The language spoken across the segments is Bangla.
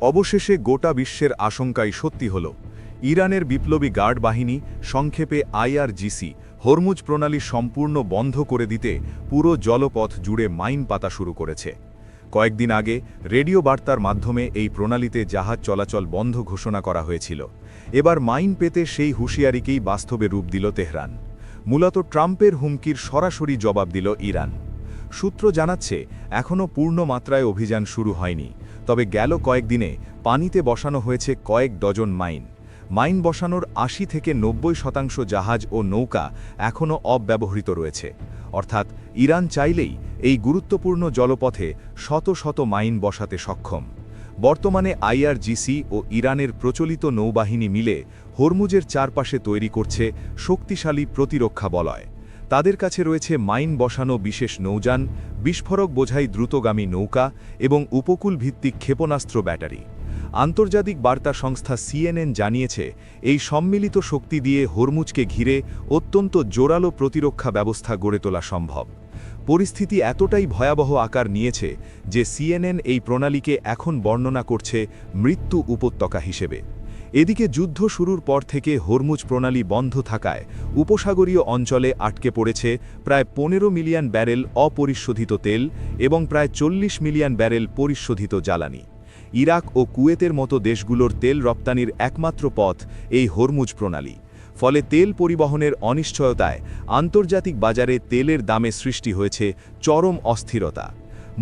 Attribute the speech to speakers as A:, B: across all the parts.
A: অবশেষে গোটা বিশ্বের আশঙ্কাই সত্যি হল। ইরানের বিপ্লবী গার্ড বাহিনী, সংক্ষেপে আইআরজিসি, হরমুজ প্রণালী সম্পূর্ণ বন্ধ করে দিতে পুরো জলপথ জুড়ে মাইন পাতা শুরু করেছে। কয়েকদিন আগে রেডিও বার্তার মাধ্যমে এই প্রণালীতে জাহাজ চলাচল বন্ধ ঘোষণা করা হয়েছিল। এবার মাইন পেতে সেই হুঁশিয়ারিকেই বাস্তবে রূপ দিল তেহরান। মূলত ট্রাম্পের হুমকির সরাসরি জবাব দিল ইরান। সূত্র জানাচ্ছে, এখনও পূর্ণ মাত্রায় অভিযান শুরু হয়নি, তবে গেল কয়েকদিনে পানিতে বসানো হয়েছে কয়েক ডজন মাইন বসানোর ৮০ থেকে ৯০% জাহাজ ও নৌকা এখনও অব্যবহৃত রয়েছে। অর্থাৎ ইরান চাইলেই এই গুরুত্বপূর্ণ জলপথে শত শত মাইন বসাতে সক্ষম। বর্তমানে আইআরজিসি ও ইরানের প্রচলিত নৌবাহিনী মিলে হরমুজের চারপাশে তৈরি করছে শক্তিশালী প্রতিরক্ষা বলয়। তাদের কাছে রয়েছে মাইন বসানো বিশেষ নৌযান, বিস্ফোরক বোঝাই দ্রুতগামী নৌকা এবং উপকূলভিত্তিক ক্ষেপণাস্ত্র ব্যাটারি। আন্তর্জাতিক বার্তা সংস্থা সিএনএন জানিয়েছে, এই সম্মিলিত শক্তি দিয়ে হরমুজকে ঘিরে অত্যন্ত জোরালো প্রতিরক্ষা ব্যবস্থা গড়ে তোলা সম্ভব। পরিস্থিতি এতটাই ভয়াবহ আকার নিয়েছে যে সিএনএন এই প্রণালীকে এখন বর্ণনা করছে মৃত্যু উপত্যকা হিসেবে। এদিকে যুদ্ধ শুরুর পর থেকে হরমুজ প্রণালী বন্ধ থাকায় উপসাগরীয় অঞ্চলে আটকে পড়েছে প্রায় ১৫ মিলিয়ন ব্যারেল অপরিশোধিত তেল এবং প্রায় ৪০ মিলিয়ন ব্যারেল পরিশোধিত জ্বালানি। ইরাক ও কুয়েতের মতো দেশগুলোর তেল রপ্তানির একমাত্র পথ এই হরমুজ প্রণালী। ফলে তেল পরিবহনের অনিশ্চয়তায় আন্তর্জাতিক বাজারে তেলের দামে সৃষ্টি হয়েছে চরম অস্থিরতা।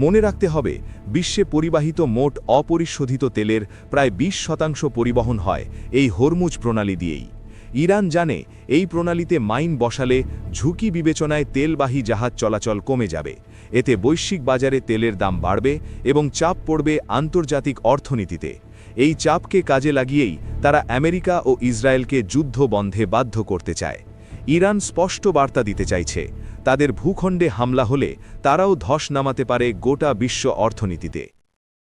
A: মনে রাখতে হবে, বিশ্বে পরিবাহিত মোট অপরিশোধিত তেলের প্রায় ২০% পরিবহন হয় এই হরমুজ প্রণালী দিয়েই। ইরান জানে, এই প্রণালীতে মাইন বসালে ঝুঁকি বিবেচনায় তেলবাহী জাহাজ চলাচল কমে যাবে। এতে বৈশ্বিক বাজারে তেলের দাম বাড়বে এবং চাপ পড়বে আন্তর্জাতিক অর্থনীতিতে। এই চাপকে কাজে লাগিয়েই তারা আমেরিকা ও ইসরায়েলকে যুদ্ধ বন্ধে বাধ্য করতে চায়। ইরান স্পষ্ট বার্তা দিতে চাইছে, তাদের ভূখণ্ডে হামলা হলে তারাও ধস নামাতে পারে গোটা বিশ্ব অর্থনীতিতে।